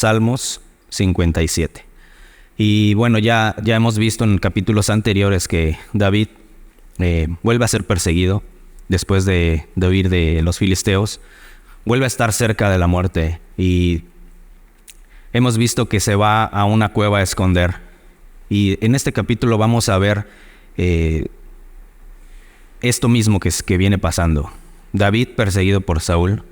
Salmos 57. Y bueno, ya hemos visto en capítulos anteriores que David vuelve a ser perseguido después de huir de los filisteos. Vuelve a estar cerca de la muerte y hemos visto que se va a una cueva a esconder. Y en este capítulo vamos a ver esto mismo que viene pasando. David perseguido por Saúl.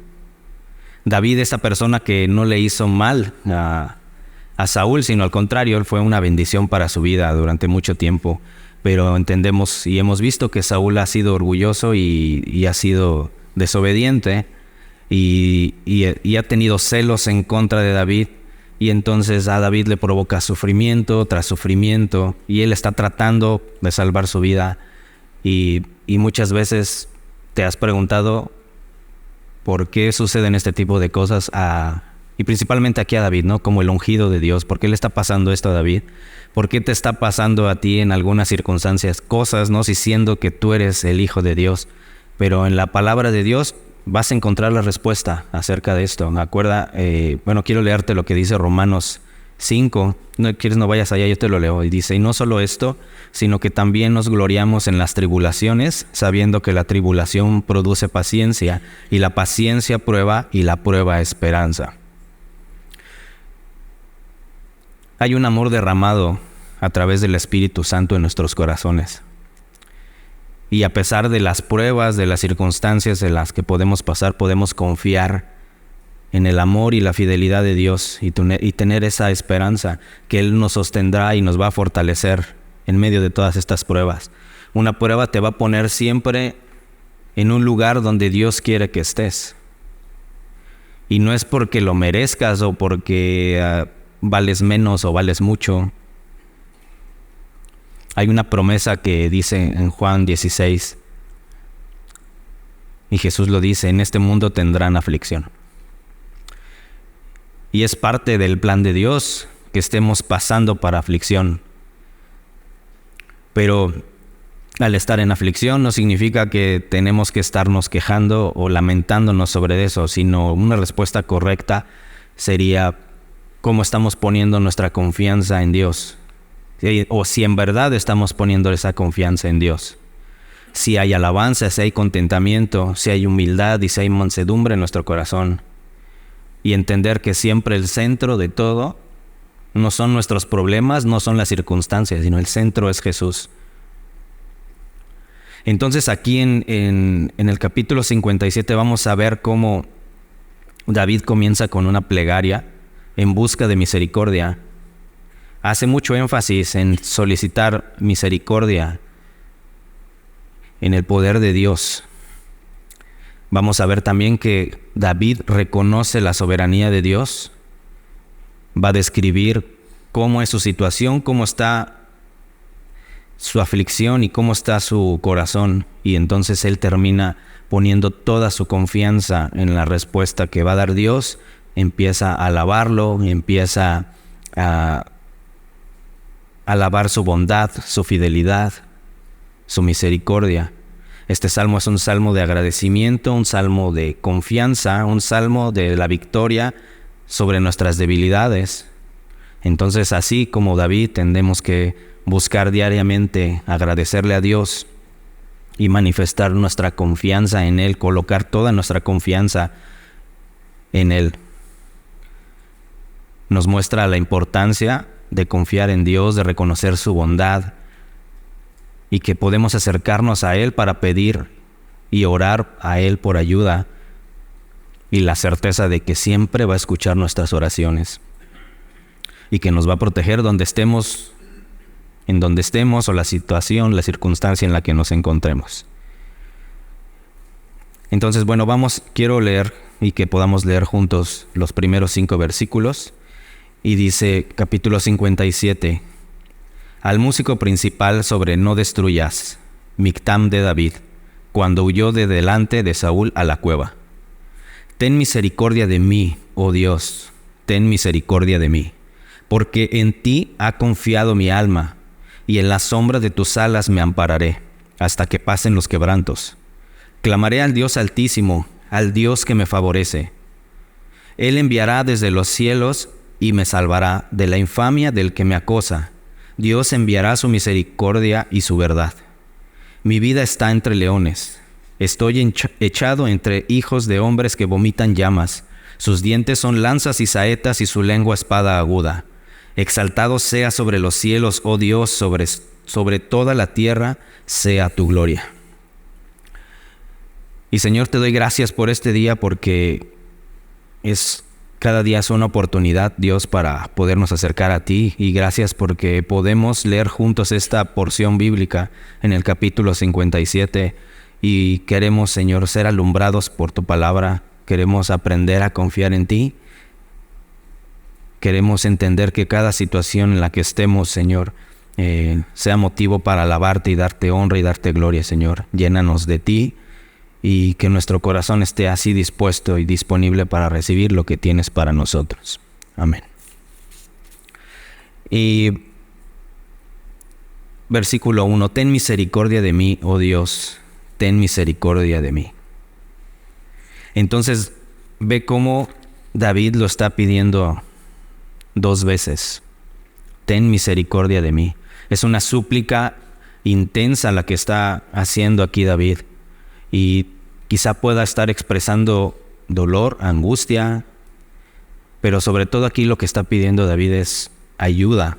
David, esa persona que no le hizo mal a Saúl, sino al contrario, él fue una bendición para su vida durante mucho tiempo. Pero entendemos y hemos visto que Saúl ha sido orgulloso y ha sido desobediente y ha tenido celos en contra de David. Y entonces a David le provoca sufrimiento tras sufrimiento y él está tratando de salvar su vida. Y muchas veces te has preguntado por qué suceden este tipo de cosas y principalmente aquí a David, ¿no? Como el ungido de Dios. ¿Por qué le está pasando esto a David? ¿Por qué te está pasando a ti en algunas circunstancias cosas, ¿no? Si siendo que tú eres el Hijo de Dios. Pero en la palabra de Dios vas a encontrar la respuesta acerca de esto. ¿Me acuerda? Quiero leerte lo que dice Romanos 5. No quieres, no vayas allá, yo te lo leo. Y dice, y no solo esto, sino que también nos gloriamos en las tribulaciones, sabiendo que la tribulación produce paciencia, y la paciencia prueba, y la prueba esperanza. Hay un amor derramado a través del Espíritu Santo en nuestros corazones. Y a pesar de las pruebas, de las circunstancias de las que podemos pasar, podemos confiar en el amor y la fidelidad de Dios y tener esa esperanza que Él nos sostendrá y nos va a fortalecer en medio de todas estas pruebas. Una prueba te va a poner siempre en un lugar donde Dios quiere que estés. Y no es porque lo merezcas o porque vales menos o vales mucho. Hay una promesa que dice en Juan 16, y Jesús lo dice, en este mundo tendrán aflicción. Y es parte del plan de Dios que estemos pasando para aflicción. Pero al estar en aflicción no significa que tenemos que estarnos quejando o lamentándonos sobre eso, sino una respuesta correcta sería cómo estamos poniendo nuestra confianza en Dios. O si en verdad estamos poniendo esa confianza en Dios. Si hay alabanza, si hay contentamiento, si hay humildad y si hay mansedumbre en nuestro corazón. Y entender que siempre el centro de todo no son nuestros problemas, no son las circunstancias, sino el centro es Jesús. Entonces aquí en el capítulo 57 vamos a ver cómo David comienza con una plegaria en busca de misericordia. Hace mucho énfasis en solicitar misericordia en el poder de Dios. Vamos a ver también que David reconoce la soberanía de Dios. Va a describir cómo es su situación, cómo está su aflicción y cómo está su corazón. Y entonces él termina poniendo toda su confianza en la respuesta que va a dar Dios. Empieza a alabarlo, empieza a alabar su bondad, su fidelidad, su misericordia. Este salmo es un salmo de agradecimiento, un salmo de confianza, un salmo de la victoria sobre nuestras debilidades. Entonces, así como David, tendremos que buscar diariamente agradecerle a Dios y manifestar nuestra confianza en Él, colocar toda nuestra confianza en Él. Nos muestra la importancia de confiar en Dios, de reconocer su bondad y que podemos acercarnos a Él para pedir y orar a Él por ayuda y la certeza de que siempre va a escuchar nuestras oraciones y que nos va a proteger donde estemos, en donde estemos o la situación, la circunstancia en la que nos encontremos. Entonces, quiero leer y que podamos leer juntos los primeros 5 versículos. Y dice, capítulo 57, al músico principal sobre no destruyas, Mictam de David, cuando huyó de delante de Saúl a la cueva. Ten misericordia de mí, oh Dios, ten misericordia de mí, porque en ti ha confiado mi alma, y en la sombra de tus alas me ampararé, hasta que pasen los quebrantos. Clamaré al Dios Altísimo, al Dios que me favorece. Él enviará desde los cielos y me salvará de la infamia del que me acosa. Dios enviará su misericordia y su verdad. Mi vida está entre leones. Estoy echado entre hijos de hombres que vomitan llamas. Sus dientes son lanzas y saetas y su lengua espada aguda. Exaltado sea sobre los cielos, oh Dios, sobre toda la tierra sea tu gloria. Y Señor, te doy gracias por este día porque cada día es una oportunidad, Dios, para podernos acercar a ti. Y gracias porque podemos leer juntos esta porción bíblica en el capítulo 57. Y queremos, Señor, ser alumbrados por tu palabra. Queremos aprender a confiar en ti. Queremos entender que cada situación en la que estemos, Señor, sea motivo para alabarte y darte honra y darte gloria, Señor. Llénanos de ti y que nuestro corazón esté así dispuesto y disponible para recibir lo que tienes para nosotros. Amén. Y versículo 1. Ten misericordia de mí, oh Dios, ten misericordia de mí. Entonces, ve cómo David lo está pidiendo 2 veces. Ten misericordia de mí. Es una súplica intensa la que está haciendo aquí David. Y quizá pueda estar expresando dolor, angustia, pero sobre todo aquí lo que está pidiendo David es ayuda.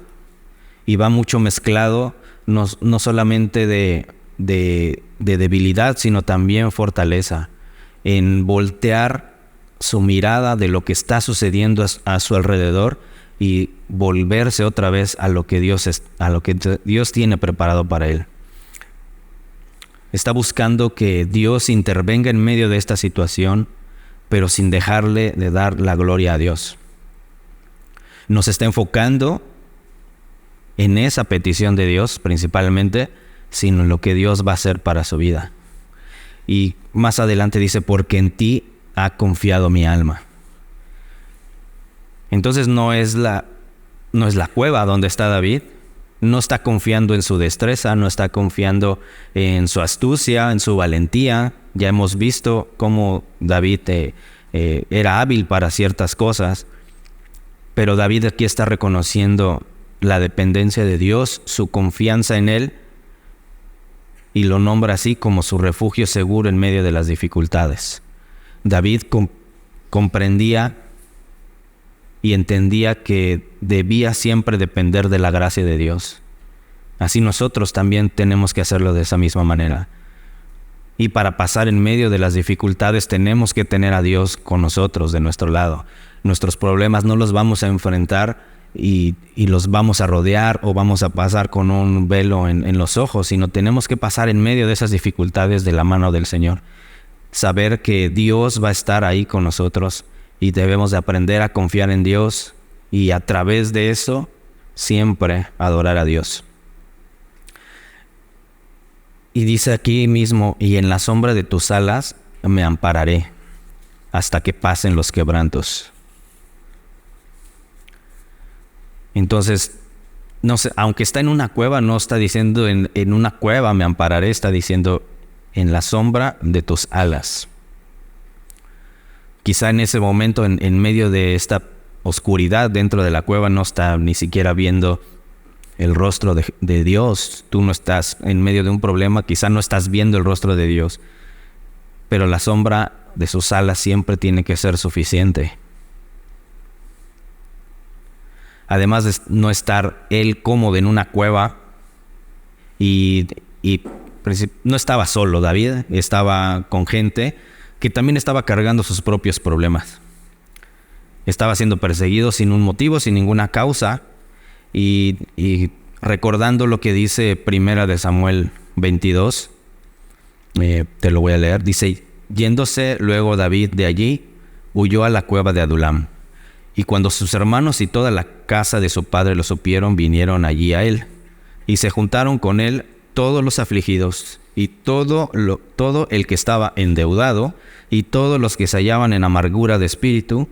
Y va mucho mezclado, no solamente de debilidad, sino también fortaleza, en voltear su mirada de lo que está sucediendo a su alrededor y volverse otra vez a lo que Dios tiene preparado para él. Está buscando que Dios intervenga en medio de esta situación, pero sin dejarle de dar la gloria a Dios. Nos está enfocando en esa petición de Dios principalmente, sino en lo que Dios va a hacer para su vida. Y más adelante dice, porque en ti ha confiado mi alma. Entonces no es la cueva donde está David. No está confiando en su destreza, no está confiando en su astucia, en su valentía. Ya hemos visto cómo David era hábil para ciertas cosas, pero David aquí está reconociendo la dependencia de Dios, su confianza en Él, y lo nombra así como su refugio seguro en medio de las dificultades. David comprendía y entendía que debía siempre depender de la gracia de Dios. Así nosotros también tenemos que hacerlo de esa misma manera. Y para pasar en medio de las dificultades tenemos que tener a Dios con nosotros, de nuestro lado. Nuestros problemas no los vamos a enfrentar y los vamos a rodear o vamos a pasar con un velo en los ojos, sino tenemos que pasar en medio de esas dificultades de la mano del Señor. Saber que Dios va a estar ahí con nosotros. Y debemos de aprender a confiar en Dios y a través de eso siempre adorar a Dios. Y dice aquí mismo, y en la sombra de tus alas me ampararé hasta que pasen los quebrantos. Entonces, no sé, aunque está en una cueva, no está diciendo en una cueva me ampararé, está diciendo en la sombra de tus alas. Quizá en ese momento, en medio de esta oscuridad dentro de la cueva, no está ni siquiera viendo el rostro de Dios. Tú no estás en medio de un problema, quizá no estás viendo el rostro de Dios, pero la sombra de sus alas siempre tiene que ser suficiente. Además de no estar él cómodo en una cueva, y no estaba solo David, estaba con gente que también estaba cargando sus propios problemas. Estaba siendo perseguido sin un motivo, sin ninguna causa, y recordando lo que dice 1 Samuel 22, te lo voy a leer, dice, yéndose luego David de allí, huyó a la cueva de Adulam, y cuando sus hermanos y toda la casa de su padre lo supieron, vinieron allí a él, y se juntaron con él todos los afligidos, y todo el que estaba endeudado, y todos los que se hallaban en amargura de espíritu,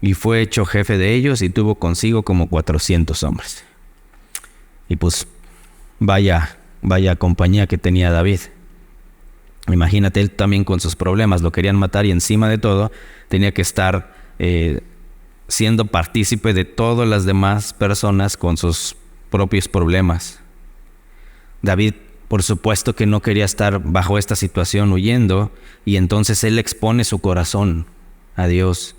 y fue hecho jefe de ellos, y tuvo consigo como 400 hombres. Y pues, vaya compañía que tenía David. Imagínate, él también con sus problemas, lo querían matar, y encima de todo, tenía que estar siendo partícipe de todas las demás personas con sus propios problemas. David, por supuesto que no quería estar bajo esta situación huyendo, y entonces él expone su corazón a Dios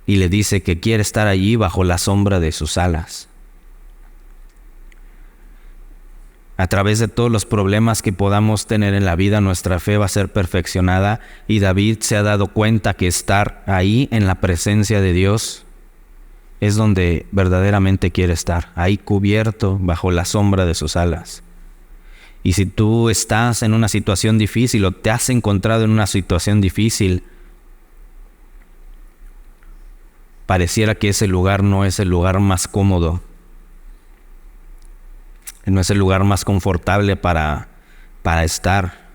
y le dice que quiere estar allí bajo la sombra de sus alas. A través de todos los problemas que podamos tener en la vida, nuestra fe va a ser perfeccionada, y David se ha dado cuenta que estar ahí en la presencia de Dios es donde verdaderamente quiere estar, ahí cubierto bajo la sombra de sus alas. Y si tú estás en una situación difícil o te has encontrado en una situación difícil, pareciera que ese lugar no es el lugar más cómodo, no es el lugar más confortable para estar.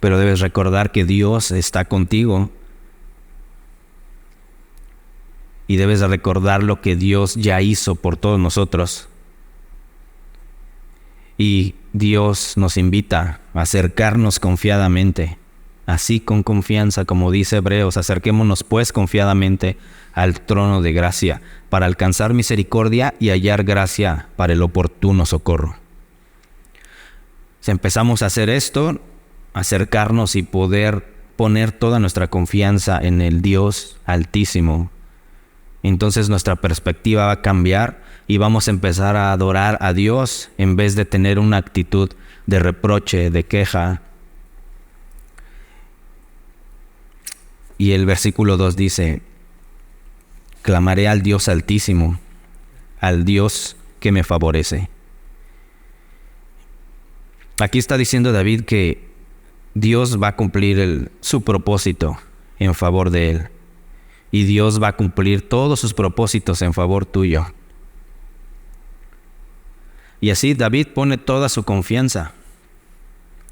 Pero debes recordar que Dios está contigo, y debes de recordar lo que Dios ya hizo por todos nosotros. Y Dios nos invita a acercarnos confiadamente, así con confianza, como dice Hebreos: acerquémonos pues confiadamente al trono de gracia, para alcanzar misericordia y hallar gracia para el oportuno socorro. Si empezamos a hacer esto, acercarnos y poder poner toda nuestra confianza en el Dios Altísimo, entonces nuestra perspectiva va a cambiar y vamos a empezar a adorar a Dios en vez de tener una actitud de reproche, de queja. Y el versículo 2 dice: clamaré al Dios Altísimo, al Dios que me favorece. Aquí está diciendo David que Dios va a cumplir su propósito en favor de él. Y Dios va a cumplir todos sus propósitos en favor tuyo. Y así David pone toda su confianza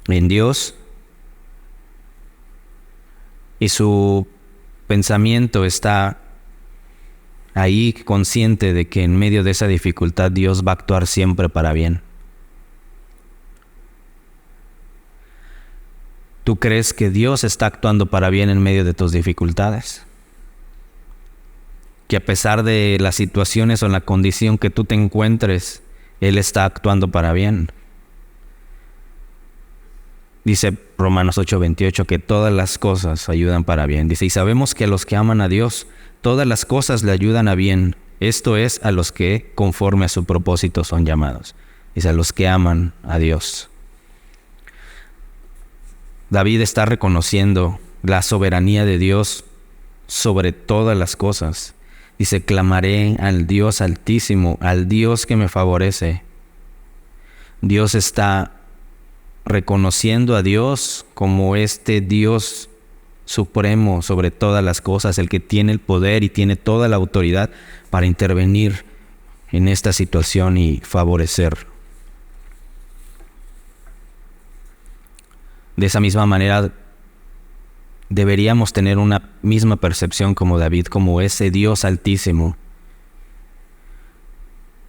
en Dios, y su pensamiento está ahí consciente de que en medio de esa dificultad Dios va a actuar siempre para bien. ¿Tú crees que Dios está actuando para bien en medio de tus dificultades? Que a pesar de las situaciones o la condición que tú te encuentres, Él está actuando para bien. Dice Romanos 8:28 que todas las cosas ayudan para bien. Dice: y sabemos que a los que aman a Dios, todas las cosas le ayudan a bien. Esto es, a los que conforme a su propósito son llamados. Dice: a los que aman a Dios. David está reconociendo la soberanía de Dios sobre todas las cosas. Dice: clamaré al Dios Altísimo, al Dios que me favorece. Dios está reconociendo a Dios como este Dios supremo sobre todas las cosas, el que tiene el poder y tiene toda la autoridad para intervenir en esta situación y favorecer. De esa misma manera, deberíamos tener una misma percepción como David, como ese Dios Altísimo,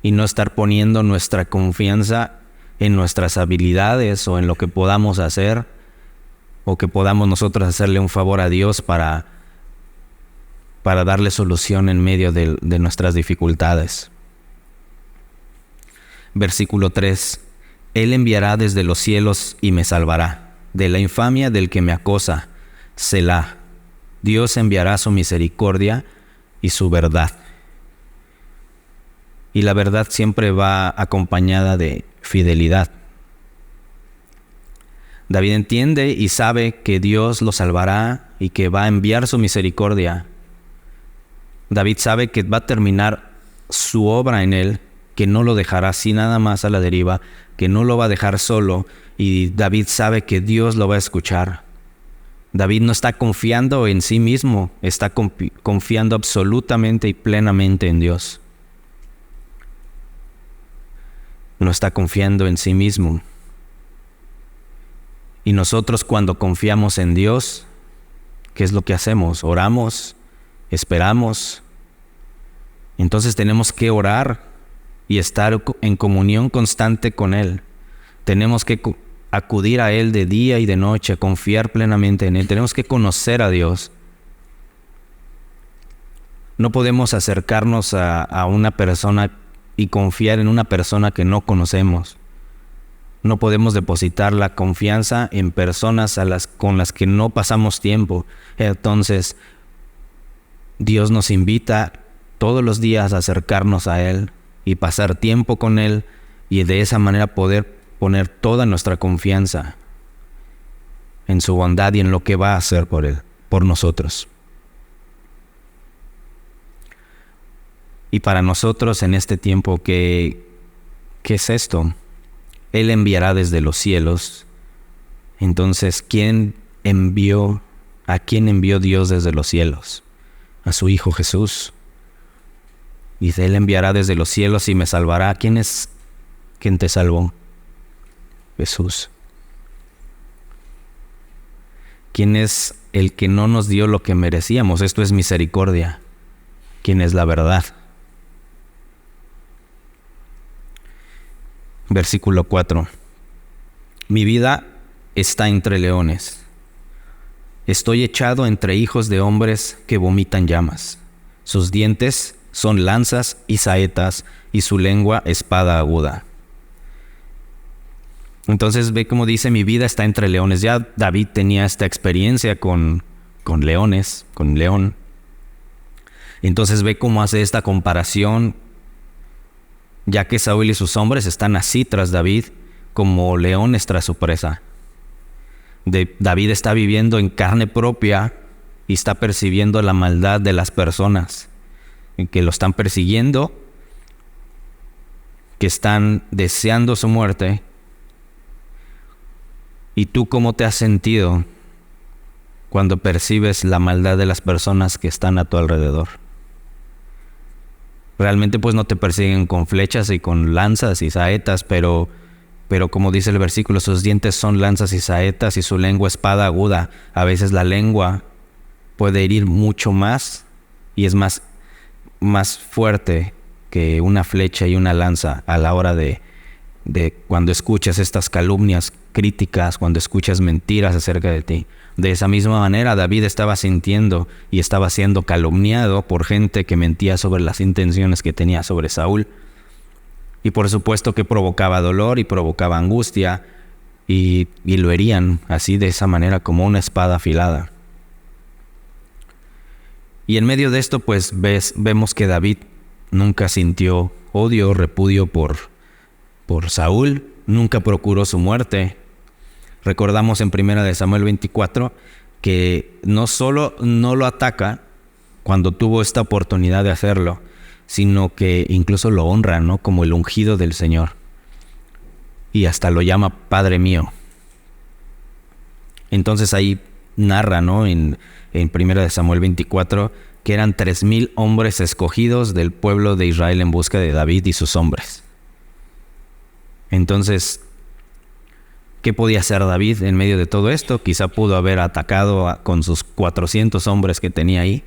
y no estar poniendo nuestra confianza en nuestras habilidades o en lo que podamos hacer, o que podamos nosotros hacerle un favor a Dios para darle solución en medio de nuestras dificultades. Versículo 3: Él enviará desde los cielos y me salvará de la infamia del que me acosa. Selah. Dios enviará su misericordia y su verdad. Y la verdad siempre va acompañada de fidelidad. David entiende y sabe que Dios lo salvará y que va a enviar su misericordia. David sabe que va a terminar su obra en él, que no lo dejará así nada más a la deriva, que no lo va a dejar solo, y David sabe que Dios lo va a escuchar. David no está confiando en sí mismo, está confiando absolutamente y plenamente en Dios. No está confiando en sí mismo. Y nosotros, cuando confiamos en Dios, ¿qué es lo que hacemos? Oramos, esperamos. Entonces tenemos que orar y estar en comunión constante con Él. Tenemos que acudir a Él de día y de noche, confiar plenamente en Él. Tenemos que conocer a Dios. No podemos acercarnos a una persona y confiar en una persona que no conocemos. No podemos depositar la confianza en personas con las que no pasamos tiempo. Entonces, Dios nos invita todos los días a acercarnos a Él y pasar tiempo con Él, y de esa manera poder poner toda nuestra confianza en su bondad y en lo que va a hacer por Él, por nosotros. Y para nosotros en este tiempo, ¿qué es esto? Él enviará desde los cielos. Entonces, ¿a quién envió Dios desde los cielos? A su Hijo Jesús. Dice, Él enviará desde los cielos y me salvará. ¿Quién es quien te salvó? Jesús. ¿Quién es el que no nos dio lo que merecíamos? Esto es misericordia. ¿Quién es la verdad? Versículo 4. Mi vida está entre leones. Estoy echado entre hijos de hombres que vomitan llamas. Sus dientes son lanzas y saetas, y su lengua espada aguda. Entonces ve cómo dice, mi vida está entre leones. Ya David tenía esta experiencia con leones, con león. Entonces ve cómo hace esta comparación, ya que Saúl y sus hombres están así tras David, como leones tras su presa. David está viviendo en carne propia y está percibiendo la maldad de las personas que lo están persiguiendo, que están deseando su muerte. ¿Y tú cómo te has sentido cuando percibes la maldad de las personas que están a tu alrededor? Realmente pues no te persiguen con flechas y con lanzas y saetas, pero como dice el versículo, sus dientes son lanzas y saetas y su lengua espada aguda. A veces la lengua puede herir mucho más y es más fuerte que una flecha y una lanza a la hora de cuando escuchas estas calumnias críticas, cuando escuchas mentiras acerca de ti. De esa misma manera, David estaba sintiendo y estaba siendo calumniado por gente que mentía sobre las intenciones que tenía sobre Saúl. Y por supuesto que provocaba dolor y provocaba angustia y lo herían así de esa manera como una espada afilada. Y en medio de esto pues vemos que David nunca sintió odio o repudio por Saúl, nunca procuró su muerte. Recordamos en 1 Samuel 24 que no solo no lo ataca cuando tuvo esta oportunidad de hacerlo, sino que incluso lo honra, ¿no?, como el ungido del Señor. Y hasta lo llama Padre mío. Entonces ahí narra, ¿no?, en 1 Samuel 24, que eran 3,000 hombres escogidos del pueblo de Israel en busca de David y sus hombres. Entonces, ¿qué podía hacer David en medio de todo esto? Quizá pudo haber atacado con sus 400 hombres que tenía ahí,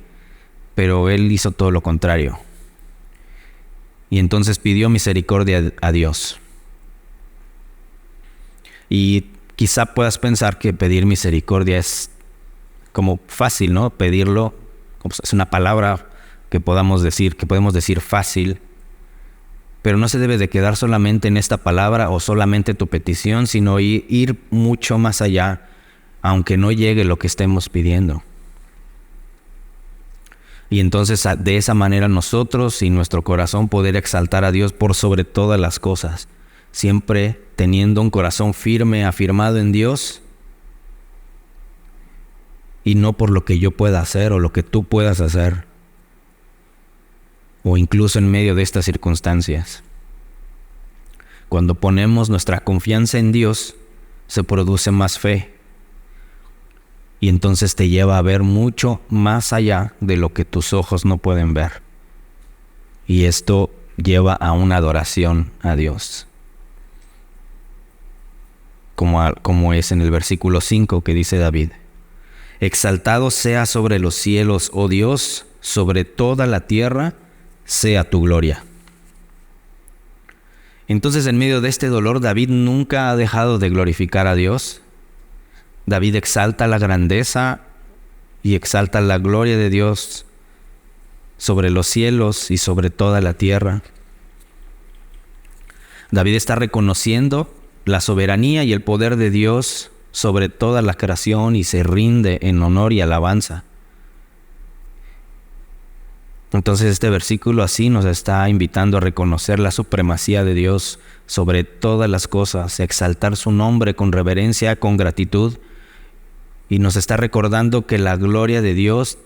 pero él hizo todo lo contrario. Y entonces pidió misericordia a Dios. Y quizá puedas pensar que pedir misericordia es como fácil, ¿no? Pedirlo es una palabra que podemos decir fácil, pero no se debe de quedar solamente en esta palabra o solamente tu petición, sino ir mucho más allá, aunque no llegue lo que estemos pidiendo. Y entonces de esa manera nosotros y nuestro corazón poder exaltar a Dios por sobre todas las cosas, siempre teniendo un corazón firme, afirmado en Dios, y no por lo que yo pueda hacer o lo que tú puedas hacer, o incluso en medio de estas circunstancias. Cuando ponemos nuestra confianza en Dios, se produce más fe, y entonces te lleva a ver mucho más allá de lo que tus ojos no pueden ver. Y esto lleva a una adoración a Dios. Como es en el versículo 5 que dice David: exaltado sea sobre los cielos, oh Dios, sobre toda la tierra sea tu gloria. Entonces, en medio de este dolor, David nunca ha dejado de glorificar a Dios. David exalta la grandeza y exalta la gloria de Dios sobre los cielos y sobre toda la tierra. David está reconociendo la soberanía y el poder de Dios sobre toda la creación y se rinde en honor y alabanza. Entonces este versículo así nos está invitando a reconocer la supremacía de Dios sobre todas las cosas, exaltar su nombre con reverencia, con gratitud, y nos está recordando que la gloria de Dios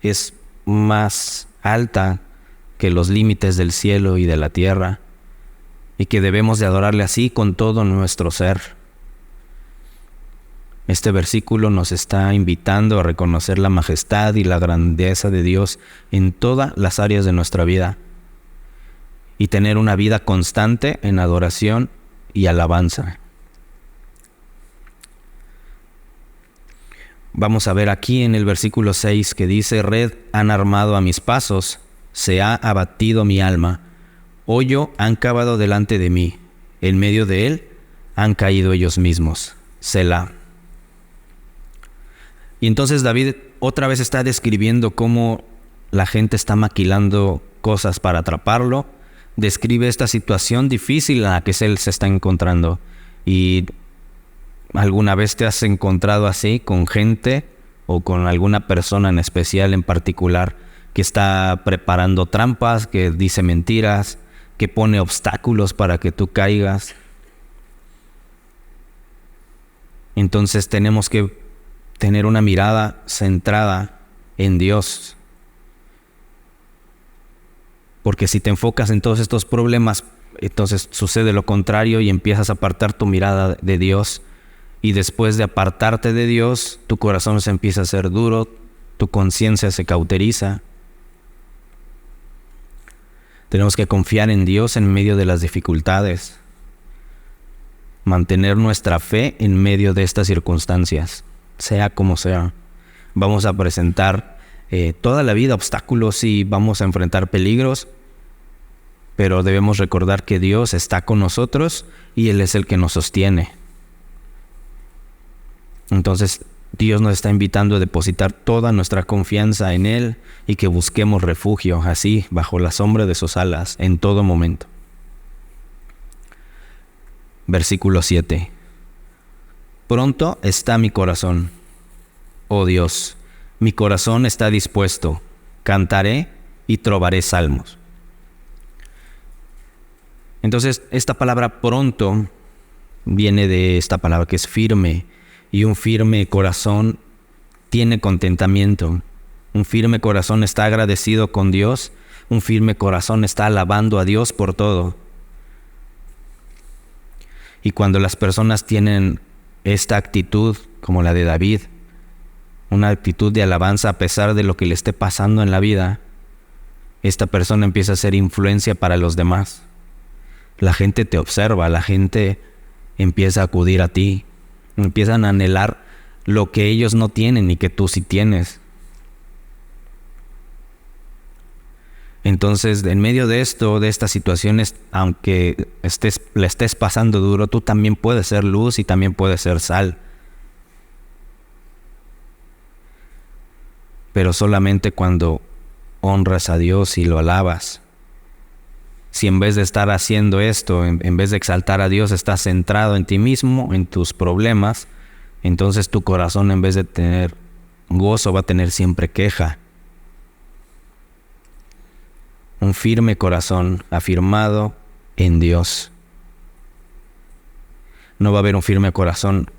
es más alta que los límites del cielo y de la tierra, y que debemos de adorarle así con todo nuestro ser. Este versículo nos está invitando a reconocer la majestad y la grandeza de Dios en todas las áreas de nuestra vida y tener una vida constante en adoración y alabanza. Vamos a ver aquí en el versículo 6 que dice: red han armado a mis pasos, se ha abatido mi alma, hoyo han cavado delante de mí, en medio de él han caído ellos mismos. Selah. Y entonces David otra vez está describiendo cómo la gente está maquilando cosas para atraparlo. Describe esta situación difícil en la que él se está encontrando. ¿Y alguna vez te has encontrado así con gente o con alguna persona en especial, en particular, que está preparando trampas, que dice mentiras, que pone obstáculos para que tú caigas? Entonces tenemos que tener una mirada centrada en Dios. Porque si te enfocas en todos estos problemas, entonces sucede lo contrario y empiezas a apartar tu mirada de Dios. Y después de apartarte de Dios, tu corazón se empieza a hacer duro, tu conciencia se cauteriza. Tenemos que confiar en Dios en medio de las dificultades. Mantener nuestra fe en medio de estas circunstancias, sea como sea. Vamos a presentar toda la vida obstáculos y vamos a enfrentar peligros, pero debemos recordar que Dios está con nosotros y Él es el que nos sostiene. Entonces Dios nos está invitando a depositar toda nuestra confianza en Él y que busquemos refugio así bajo la sombra de sus alas en todo momento. Versículo 7. Pronto está mi corazón, oh Dios, mi corazón está dispuesto, cantaré y trovaré salmos. Entonces, esta palabra pronto viene de esta palabra que es firme, y un firme corazón tiene contentamiento. Un firme corazón está agradecido con Dios, un firme corazón está alabando a Dios por todo. Y cuando las personas tienen esta actitud como la de David, una actitud de alabanza a pesar de lo que le esté pasando en la vida, esta persona empieza a ser influencia para los demás. La gente te observa, la gente empieza a acudir a ti, empiezan a anhelar lo que ellos no tienen y que tú sí tienes. Entonces, en medio de esto, de estas situaciones, aunque le estés pasando duro, tú también puedes ser luz y también puedes ser sal. Pero solamente cuando honras a Dios y lo alabas. Si en vez de estar haciendo esto, en vez de exaltar a Dios, estás centrado en ti mismo, en tus problemas, entonces tu corazón, en vez de tener gozo, va a tener siempre queja. Un firme corazón afirmado en Dios. No va a haber un firme corazón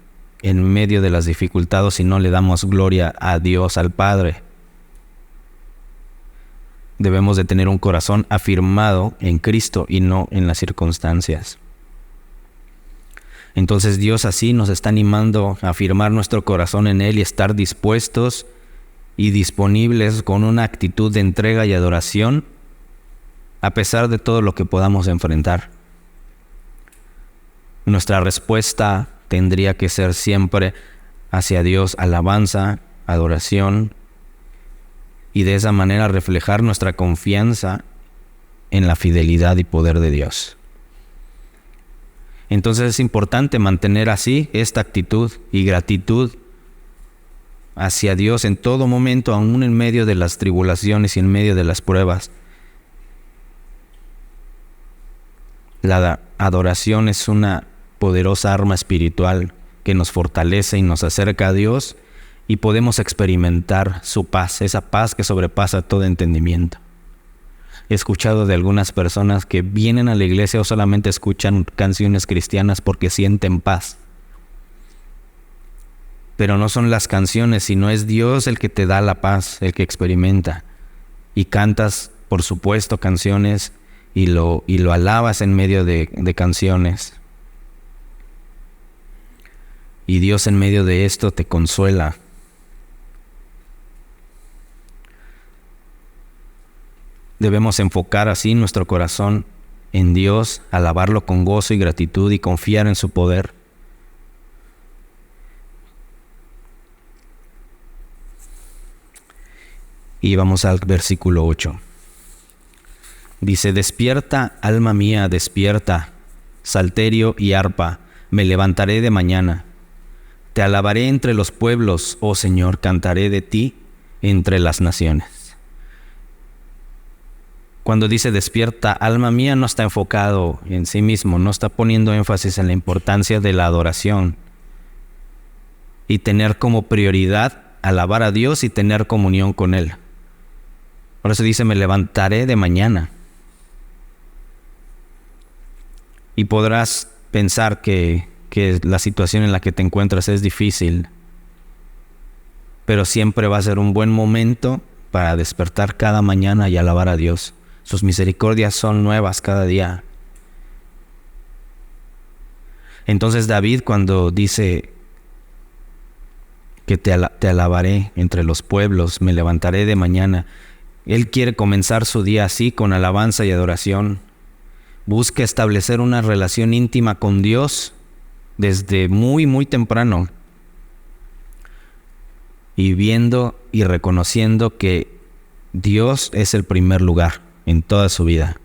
en medio de las dificultades si no le damos gloria a Dios, al Padre. Debemos de tener un corazón afirmado en Cristo y no en las circunstancias. Entonces Dios así nos está animando a afirmar nuestro corazón en Él y estar dispuestos y disponibles con una actitud de entrega y adoración a pesar de todo lo que podamos enfrentar. Nuestra respuesta tendría que ser siempre hacia Dios, alabanza, adoración, y de esa manera reflejar nuestra confianza en la fidelidad y poder de Dios. Entonces es importante mantener así esta actitud y gratitud hacia Dios en todo momento, aún en medio de las tribulaciones y en medio de las pruebas. La adoración es una poderosa arma espiritual que nos fortalece y nos acerca a Dios, y podemos experimentar su paz, esa paz que sobrepasa todo entendimiento. He escuchado de algunas personas que vienen a la iglesia o solamente escuchan canciones cristianas porque sienten paz. Pero no son las canciones, sino es Dios el que te da la paz, el que experimenta. Y cantas, por supuesto, canciones y lo alabas en medio de canciones. Y Dios en medio de esto te consuela. Debemos enfocar así nuestro corazón en Dios, alabarlo con gozo y gratitud y confiar en su poder. Y vamos al versículo 8. Dice: despierta, alma mía, despierta, salterio y arpa, me levantaré de mañana. Te alabaré entre los pueblos, oh Señor, cantaré de ti entre las naciones. Cuando dice despierta, alma mía, no está enfocado en sí mismo, no está poniendo énfasis en la importancia de la adoración y tener como prioridad alabar a Dios y tener comunión con Él. Por eso dice: me levantaré de mañana. Y podrás pensar que la situación en la que te encuentras es difícil, pero siempre va a ser un buen momento para despertar cada mañana y alabar a Dios. Sus misericordias son nuevas cada día. Entonces David, cuando dice que te alabaré entre los pueblos, me levantaré de mañana, él quiere comenzar su día así, con alabanza y adoración. Busca establecer una relación íntima con Dios desde muy, muy temprano, y viendo y reconociendo que Dios es el primer lugar en toda su vida.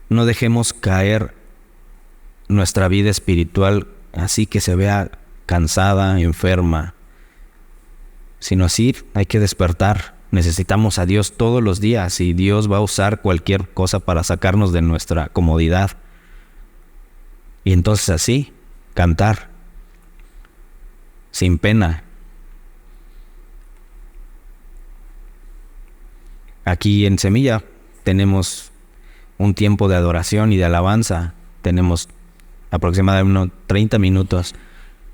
No dejemos caer nuestra vida espiritual así que se vea cansada, enferma, sino así hay que despertar. Necesitamos a Dios todos los días y Dios va a usar cualquier cosa para sacarnos de nuestra comodidad. Y entonces así, cantar, sin pena. Aquí en Semilla tenemos un tiempo de adoración y de alabanza. Tenemos aproximadamente unos 30 minutos.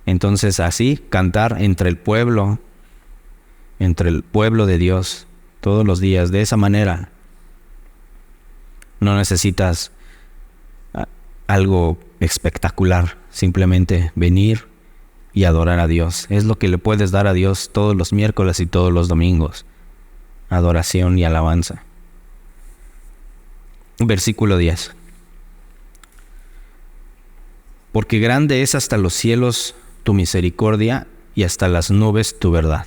Entonces así, cantar entre el pueblo de Dios, todos los días, de esa manera. No necesitas algo espectacular, simplemente venir y adorar a Dios. Es lo que le puedes dar a Dios todos los miércoles y todos los domingos: adoración y alabanza. Versículo 10. Porque grande es hasta los cielos tu misericordia y hasta las nubes tu verdad.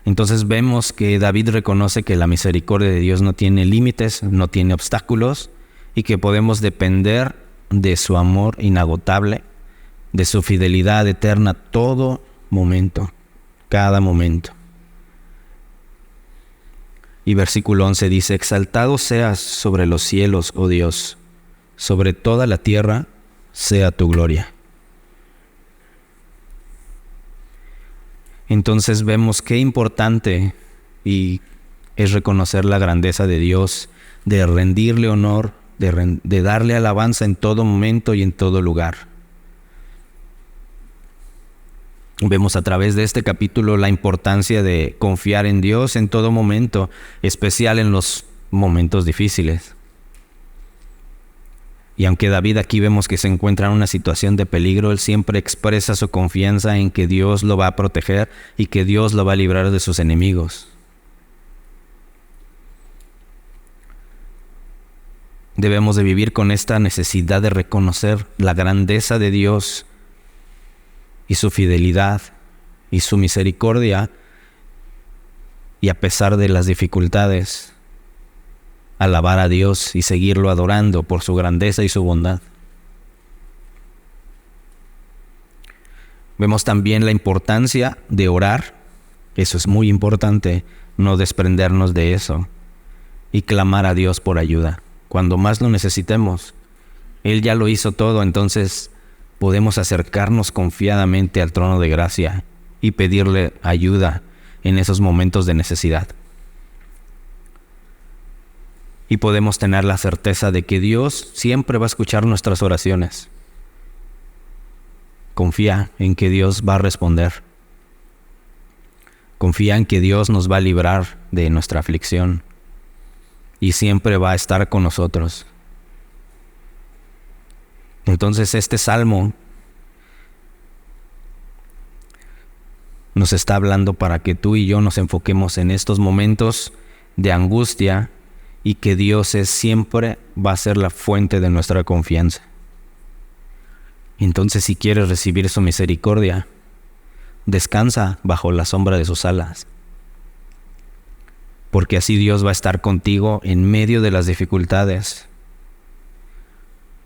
Entonces vemos que David reconoce que la misericordia de Dios no tiene límites, no tiene obstáculos, y que podemos depender de su amor inagotable, de su fidelidad eterna todo momento, cada momento. Y versículo 11 dice: exaltado seas sobre los cielos, oh Dios, sobre toda la tierra sea tu gloria. Entonces vemos qué importante y es reconocer la grandeza de Dios, de rendirle honor, de darle alabanza en todo momento y en todo lugar. Vemos a través de este capítulo la importancia de confiar en Dios en todo momento, especial en los momentos difíciles. Y aunque David aquí vemos que se encuentra en una situación de peligro, él siempre expresa su confianza en que Dios lo va a proteger y que Dios lo va a librar de sus enemigos. Debemos de vivir con esta necesidad de reconocer la grandeza de Dios y su fidelidad y su misericordia, y a pesar de las dificultades, alabar a Dios y seguirlo adorando por su grandeza y su bondad. Vemos también la importancia de orar. Eso es muy importante, no desprendernos de eso. Y clamar a Dios por ayuda. Cuando más lo necesitemos, Él ya lo hizo todo, entonces podemos acercarnos confiadamente al trono de gracia y pedirle ayuda en esos momentos de necesidad. Y podemos tener la certeza de que Dios siempre va a escuchar nuestras oraciones. Confía en que Dios va a responder. Confía en que Dios nos va a librar de nuestra aflicción y siempre va a estar con nosotros. Entonces este salmo nos está hablando para que tú y yo nos enfoquemos en estos momentos de angustia y que Dios siempre va a ser la fuente de nuestra confianza. Entonces, si quieres recibir su misericordia, descansa bajo la sombra de sus alas, porque así Dios va a estar contigo en medio de las dificultades.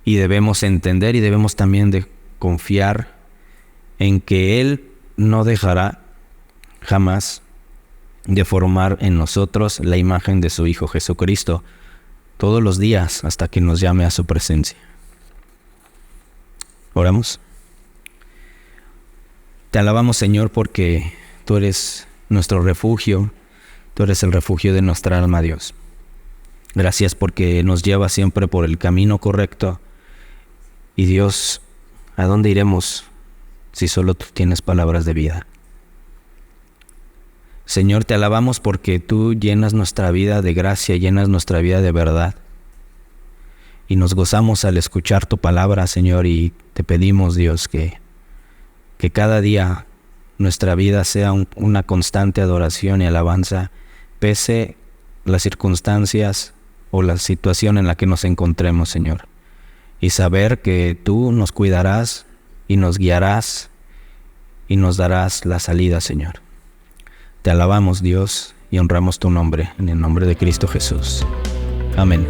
Y debemos entender y debemos también de confiar en que Él no dejará jamás de formar en nosotros la imagen de su Hijo Jesucristo todos los días hasta que nos llame a su presencia. Oramos. Te alabamos, Señor, porque tú eres nuestro refugio, tú eres el refugio de nuestra alma, Dios. Gracias porque nos llevas siempre por el camino correcto. Y Dios, ¿a dónde iremos si solo tú tienes palabras de vida? Señor, te alabamos porque tú llenas nuestra vida de gracia, llenas nuestra vida de verdad. Y nos gozamos al escuchar tu palabra, Señor, y te pedimos, Dios, que cada día nuestra vida sea una constante adoración y alabanza, pese las circunstancias o la situación en la que nos encontremos, Señor. Y saber que tú nos cuidarás y nos guiarás y nos darás la salida, Señor. Te alabamos, Dios, y honramos tu nombre, en el nombre de Cristo Jesús. Amén.